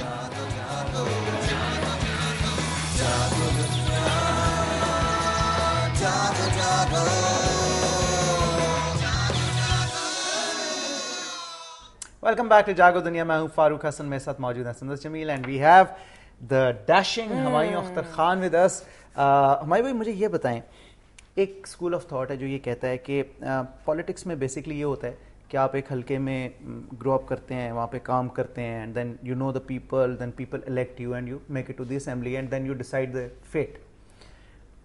Welcome back to जागो दुनिया। मैं हूं फारूक हसन, मेरे साथ मौजूद है सुंदर Jamil and we have the dashing Humayun Akhtar Khan with us. Humayun भाई, मुझे ये बताएं, एक स्कूल ऑफ थॉट है जो ये कहता है कि पॉलिटिक्स में बेसिकली ये होता है कि आप एक हल्के में ग्रो अप करते हैं, वहाँ पे काम करते हैं, and then you know the people, then people elect you and you make it to the assembly and then you decide the fate.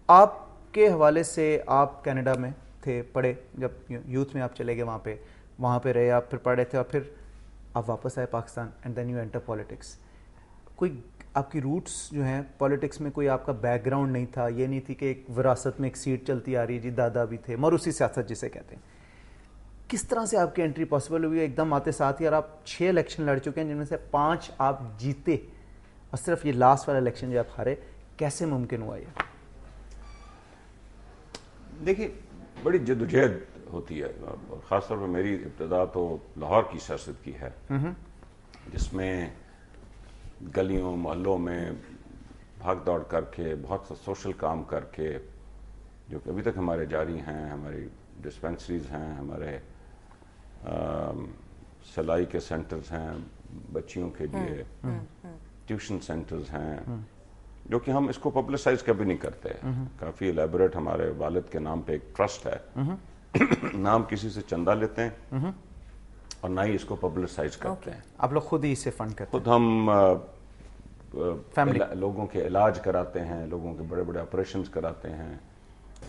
आपके हवाले से आप कनाडा में थे, पढ़े, जब यूथ में आप चले गए वहाँ पे रहे, आप फिर पढ़े थे और फिर आप वापस आए Pakistan and then you enter politics. कोई आपकी रूट्स जो हैं पॉलिटिक्स में, कोई आपका बैकग्राउंड नहीं था, ये नहीं थी कि एक विरासत में एक सीट चलती आ रही, जी दादा भी थे, मरूसी सियासत जिसे कहते हैं। किस तरह से आपकी एंट्री पॉसिबल हुई एकदम आते साथ ही? और आप 6 इलेक्शन लड़ चुके हैं जिनमें से 5 आप जीते और सिर्फ ये लास्ट वाला इलेक्शन जो आप हारे, कैसे मुमकिन हुआ ये? देखिए, बड़ी जद्दोजहद होती है, ख़ासतौर पर मेरी इब्तदा तो लाहौर की सियासत की है, जिसमें गलियों मोहल्लों में भाग दौड़ करके, बहुत सा सोशल काम करके, जो कि अभी तक हमारे जारी हैं, हमारी डिस्पेंसरीज हैं, हमारे सिलाई के सेंटर्स हैं बच्चियों के लिए, ट्यूशन सेंटर्स हैं, जो कि हम इसको पब्लिसाइज कभी नहीं करते। काफ़ी एलेबोरेट हमारे वालिद के नाम पे एक ट्रस्ट है, नाम किसी से चंदा लेते हैं और ना ही इसको पब्लिसाइज करते हैं। आप लोग खुद ही इसे फंड करते हैं? खुद हम लोगों के इलाज कराते हैं, लोगों के बड़े बड़े ऑपरेशंस कराते हैं,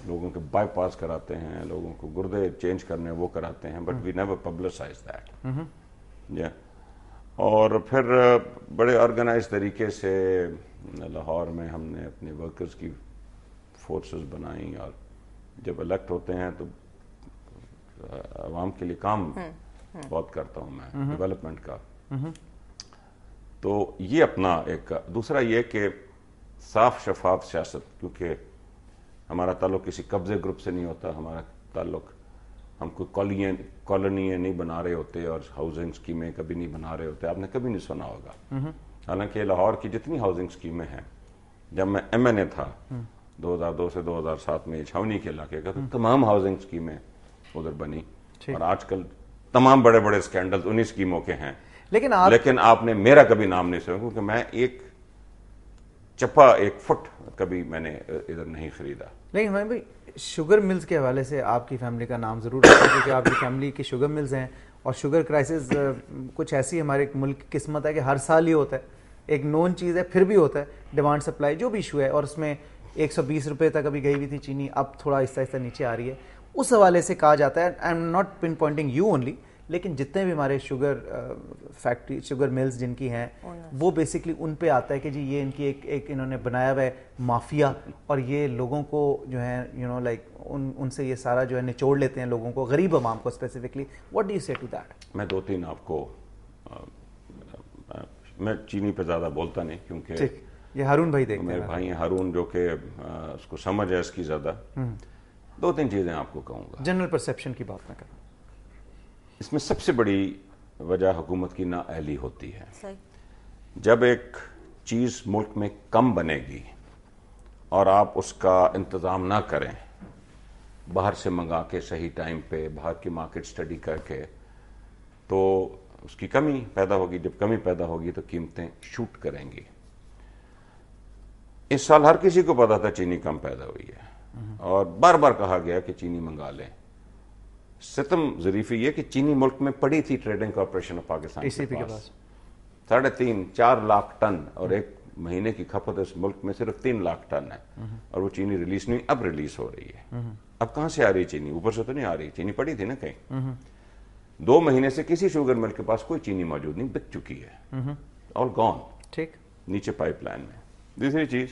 लोगों के बाईपास कराते हैं, लोगों को गुर्दे चेंज करने वो कराते हैं, but we never publicize that. और फिर बड़े ऑर्गेनाइज तरीके से लाहौर में हमने अपने वर्कर्स की फोर्सेस बनाई, और जब इलेक्ट होते हैं तो आवाम के लिए काम बहुत करता हूं मैं, डेवलपमेंट का। तो ये अपना एक दूसरा ये कि साफ शफाफ सियासत, क्योंकि हमारा ताल्लुक किसी कब्जे ग्रुप से नहीं होता, हमारा ताल्लुक, हम कोई कॉलोनियाँ नहीं बना रहे होते और हाउसिंग स्कीमें कभी नहीं बना रहे होते, आपने कभी नहीं सुना होगा। हालांकि लाहौर की जितनी हाउसिंग स्कीमें हैं, जब मैं MNA था 2002 से 2007 में छावनी के इलाके का, तो तमाम हाउसिंग स्कीमें उधर बनी, और आजकल तमाम बड़े बड़े स्कैंडल्स उन्हीं स्कीमों के हैं। लेकिन आपने मेरा कभी नाम नहीं सुना, क्योंकि मैं एक चप्पा, एक फुट कभी मैंने इधर नहीं खरीदा। लेकिन मैं भाई, शुगर मिल्स के हवाले से आपकी फैमिली का नाम जरूर आता है, क्योंकि आपकी फैमिली की शुगर मिल्स हैं, और शुगर क्राइसिस कुछ ऐसी हमारे मुल्क की किस्मत है कि हर साल ही होता है, एक नोन चीज़ है, फिर भी होता है, डिमांड सप्लाई जो भी इशू है, और उसमें 120 रुपये तक अभी गई हुई थी चीनी, अब थोड़ा आहिस्ता आहिस्ता नीचे आ रही है। उस हवाले से कहा जाता है, I am not pinpointing you only, लेकिन जितने भी हमारे शुगर फैक्ट्री, शुगर मिल्स जिनकी हैं, वो बेसिकली उन पे आता है कि जी ये इनकी एक इन्होंने बनाया हुआ है माफिया, और ये लोगों को जो है लाइक उनसे ये सारा जो है निचोड़ लेते हैं, लोगों को, गरीब अवाम को स्पेसिफिकली। व्हाट डू यू से टू दैट? मैं 2-3 आपको, मैं चीनी पे ज़्यादा बोलता नहीं, क्योंकि ये हारून भाई देखते हैं, मेरे भाई हैं हारून, जो कि उसको समझ है इसकी ज़्यादा। 2-3 चीज़ें आपको कहूँगा। जनरल परसेप्शन की बात ना करें, इसमें सबसे बड़ी वजह हुकूमत की नाअहली होती है। जब एक चीज़ मुल्क में कम बनेगी और आप उसका इंतज़ाम ना करें, बाहर से मंगा के सही टाइम पे, बाहर की मार्केट स्टडी करके, तो उसकी कमी पैदा होगी। जब कमी पैदा होगी तो कीमतें शूट करेंगी। इस साल हर किसी को पता था चीनी कम पैदा हुई है, और बार बार कहा गया कि चीनी मंगा लें। सितम ज़रीफ़ी ये कि चीनी मुल्क में पड़ी थी ट्रेडिंग कॉर्पोरेशन ऑफ पाकिस्तान के पास 3.5-4 लाख टन, और एक महीने की खपत इस मुल्क में सिर्फ 3 लाख टन है, और वो चीनी रिलीज नहीं, अब रिलीज हो रही है। अब कहां से आ रही चीनी? ऊपर से तो नहीं आ रही, चीनी पड़ी थी ना कहीं। 2 महीने से किसी शुगर मिल के पास कोई चीनी मौजूद नहीं, बिक चुकी है, ऑल गॉन, ठीक, नीचे पाइपलाइन में। दूसरी चीज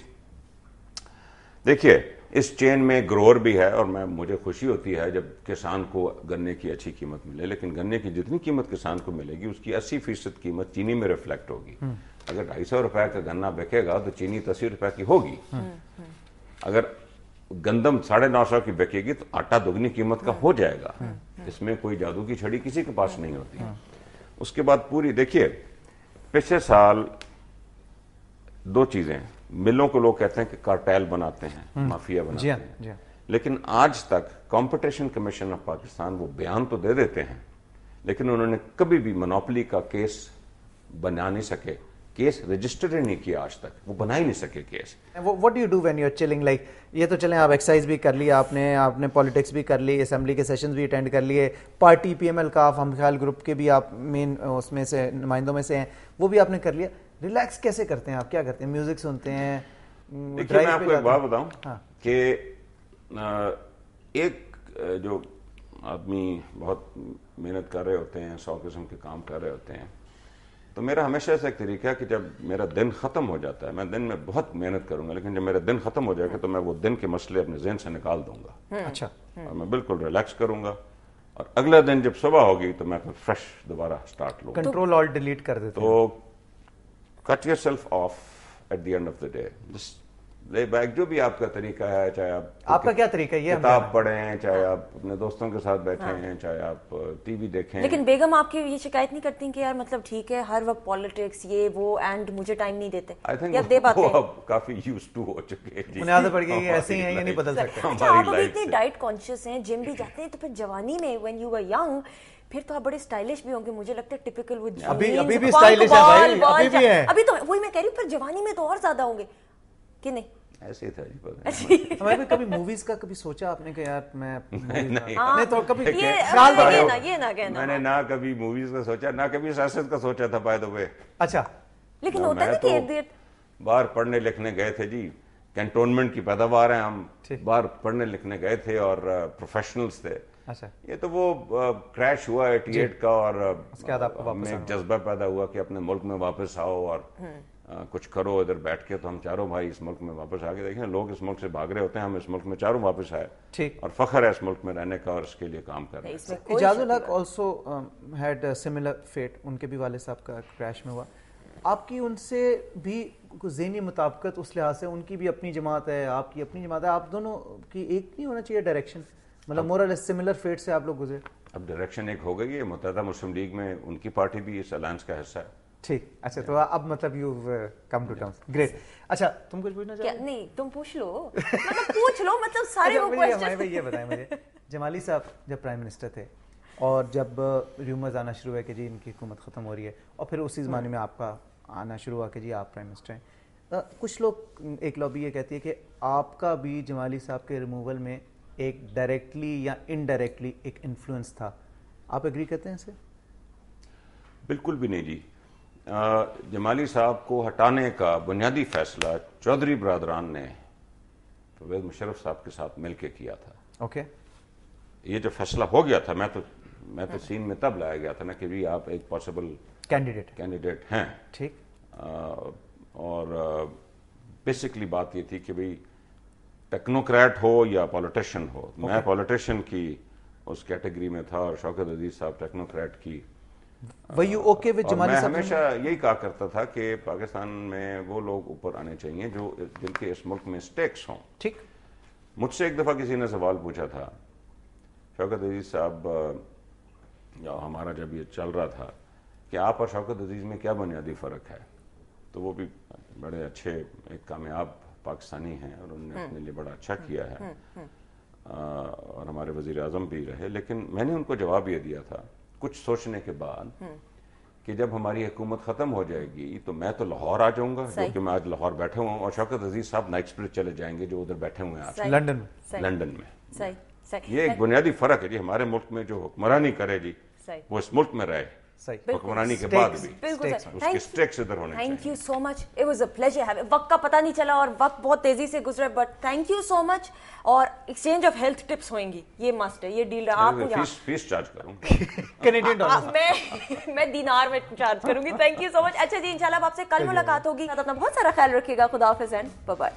देखिए, इस चेन में ग्रोअर भी है, और मुझे खुशी होती है जब किसान को गन्ने की अच्छी कीमत मिले, लेकिन गन्ने की जितनी कीमत किसान को मिलेगी उसकी 80% कीमत चीनी में रिफ्लेक्ट होगी। अगर 250 रुपए का गन्ना बिकेगा तो चीनी 80 रुपए की होगी। अगर गंदम 950 की बिकेगी तो आटा दुगनी कीमत का हो जाएगा। इसमें कोई जादू की छड़ी किसी के पास नहीं होती। उसके बाद पूरी देखिए, पिछले साल दो चीजें, मिलों को लोग कहते हैं कि कार्टेल बनाते हैं, माफिया बनाते हैं, लेकिन आज तक कंपटीशन कमीशन ऑफ पाकिस्तान वो बयान तो दे देते हैं, लेकिन उन्होंने कभी भी मोनोपोली का केस बना नहीं सके, केस रजिस्टर ही नहीं किया आज तक, वो बना ही नहीं सके case. What do you do when you are chilling, like ये तो चलें आप एक्सरसाइज भी कर लिया आपने पॉलिटिक्स भी कर ली, असेंबली के सेशंस भी अटेंड कर लिए, पार्टी पीएमएल का हम ख्याल ग्रुप के भी आप मेन उसमें से नुमाइंदों में से हैं, वो भी आपने कर लिया। रिलैक्स कैसे करते हैं आप, क्या करते हैं? म्यूजिक सुनते हैं? देखिए मैं आपको एक बात बताऊं कि एक जो आदमी बहुत मेहनत कर रहे होते हैं, 100 किस्म के काम कर रहे होते हैं, तो मेरा हमेशा से एक तरीका है कि जब मेरा दिन खत्म हो जाता है, मैं दिन में बहुत मेहनत करूंगा, लेकिन जब मेरा दिन खत्म हो जाएगा तो मैं वो दिन के मसले अपने जहन से निकाल दूंगा। अच्छा। और मैं बिल्कुल रिलैक्स करूंगा, और अगला दिन जब सुबह होगी तो मैं फ्रेश दोबारा स्टार्ट लूंगा। कंट्रोल ऑल्ट डिलीट कर देते हैं। तो cut yourself of at the end of the day, ले बैक, जो भी आपका तरीका है, चाहे आपका क्या तरीका है, किताब पढ़ें, चाहे आप अपने दोस्तों के साथ बैठे हैं, चाहे आप टीवी देखें। लेकिन बेगम आपकी ये शिकायत नहीं करती कि यार मतलब ठीक है हर वक्त पॉलिटिक्स ये वो एंड मुझे टाइम नहीं देते? आई थिंक दे पाते हैं? अब काफी यूज्ड टू हो चुके हैं, उन्हें आदत पड़ गई है, ऐसे ही हैं, ये नहीं बदल सकते। अच्छा, आप अभी इतने डाइट कॉन्शियस हैं, जिम भी जाते हैं, तो फिर जवानी में व्हेन यू वर यंग फिर तो आप बड़े स्टाइलिश भी होंगे, मुझे लगता है टिपिकल वो अभी भी स्टाइलिश है भाई, अभी भी है। अभी तो वही मैं कह रही हूँ, फिर जवानी में तो और ज्यादा होंगे कि नहीं? ऐसे ही था जी, पता नहीं। हमारे कभी मूवीज का कभी सोचा आपने कि यार मैं नहीं तो कभी ये ना कहना मैंने ना कभी मूवीज का सोचा, ना कभी सियासत का सोचा था, बाय द वे। अच्छा, लेकिन होता है कि बाहर पढ़ने लिखने गए थे जी, कैंटोनमेंट की पैदावार है हम, बाहर पढ़ने लिखने गए थे और प्रोफेशनल्स थे। अच्छा, ये तो वो क्रैश हुआ 88 का, और हमें एक जज्बा पैदा हुआ कि अपने मुल्क में वापस आओ और कुछ करो इधर बैठ के। तो हम चारों भाई इस मुल्क में वापस आ गए। देखें, लोग इस मुल्क से भाग रहे होते हैं, हम इस मुल्क में चारों वापस आए, ठीक, और फख्र है इस मुल्क में रहने का और इसके लिए काम कर रहे हैं। इजाजुल हक ऑल्सो हैड सिमिलर फेट, उनके भी वाले साहब का क्रैश में हुआ। आपकी उनसे भी कुछ ज़हनी मुताबिकत उस लिहाज से, उनकी भी अपनी जमात है, आपकी अपनी जमात है, आप दोनों की एक नहीं होना चाहिए डायरेक्शन, मतलब मोरल सिमिलर फेट से आप लोग गुजरे? अब डायरेक्शन एक हो गई है, मुत्तहिदा मुस्लिम लीग में उनकी पार्टी भी इस अलायंस का हिस्सा है। ठीक, अच्छा, तो अब मतलब you come to terms, great. अच्छा, तुम कुछ पूछना चाहोगे? नहीं, तुम पूछ लो, मतलब पूछ लो, मतलब सारे वो क्वेश्चन। ये बताएं मुझे, जमाली साहब जब प्राइम मिनिस्टर थे और जब र्यूमर्स आना शुरू है कि जी इनकी हुकूमत ख़त्म हो रही है, और फिर उसी ज़माने में आपका आना शुरू हुआ कि जी आप प्राइम मिनिस्टर हैं, कुछ लोग, एक लॉबी ये कहती है कि आपका भी जमाली साहब के रिमूवल में एक डायरेक्टली या इनडायरेक्टली एक इन्फ्लुएंस था। आप एग्री करते हैं इससे? बिल्कुल भी नहीं जी। जमाली साहब को हटाने का बुनियादी फैसला चौधरी बरादरान ने परवेज मुशर्रफ साहब के साथ मिलकर किया था। ओके, ये जो फैसला हो गया था, मैं तो सीन में तब लाया गया था ना कि भी आप एक पॉसिबल कैंडिडेट हैं, ठीक, और बेसिकली बात ये थी कि भाई टेक्नोक्रेट हो या पॉलिटिशियन हो। मैं पॉलिटिशियन की उस कैटेगरी में था और शौकत अजीज साहब टेक्नोक्रेट की। ओके विद जमाली साहब? मैं हमेशा यही कहा करता था कि पाकिस्तान में वो लोग ऊपर आने चाहिए जो जिनके इस मुल्क में स्टेक्स हों। ठीक, मुझसे एक दफा किसी ने सवाल पूछा था, शौकत अजीज साहब, या हमारा जब ये चल रहा था कि आप और शौकत अजीज में क्या बुनियादी फ़र्क है, तो वो भी बड़े अच्छे एक कामयाब पाकिस्तानी हैं और उन्होंने अपने लिए बड़ा अच्छा किया है, और हमारे वजीर आज़म भी रहे। लेकिन मैंने उनको जवाब ये दिया था कुछ सोचने के बाद कि जब हमारी हुकूमत ख़त्म हो जाएगी तो मैं तो लाहौर आ जाऊंगा, क्योंकि मैं आज लाहौर बैठे हुआ हूँ, और शौकत अजीज साहब नाइट्सब्रिज चले जाएंगे जो उधर बैठे हुए हैं आज लंदन में। ये एक बुनियादी फ़र्क है जी। हमारे मुल्क में जो हुक्मरानी करे जी, वो इस मुल्क में रहे हुक्मरानी के बाद भी, उसके स्टेक्स इधर होने चाहिए। Thank you so much, it was a pleasure. वक्त का पता नहीं चला और वक्त बहुत तेजी से गुजरा, but thank you so much. और एक्सचेंज ऑफ हेल्थ टिप्स होंगी, ये मस्ट है, ये डील रहा। आप फीस चार्ज करूंगा कैनेडियन डॉलर, मैं दिनार में चार्ज करूंगी। Thank you so much. अच्छा जी, इंशाल्लाह आपसे कल मुलाकात होगी। अपना बहुत सारा ख्याल रखिएगा। खुदा हाफिज़ एंड बाय बाय।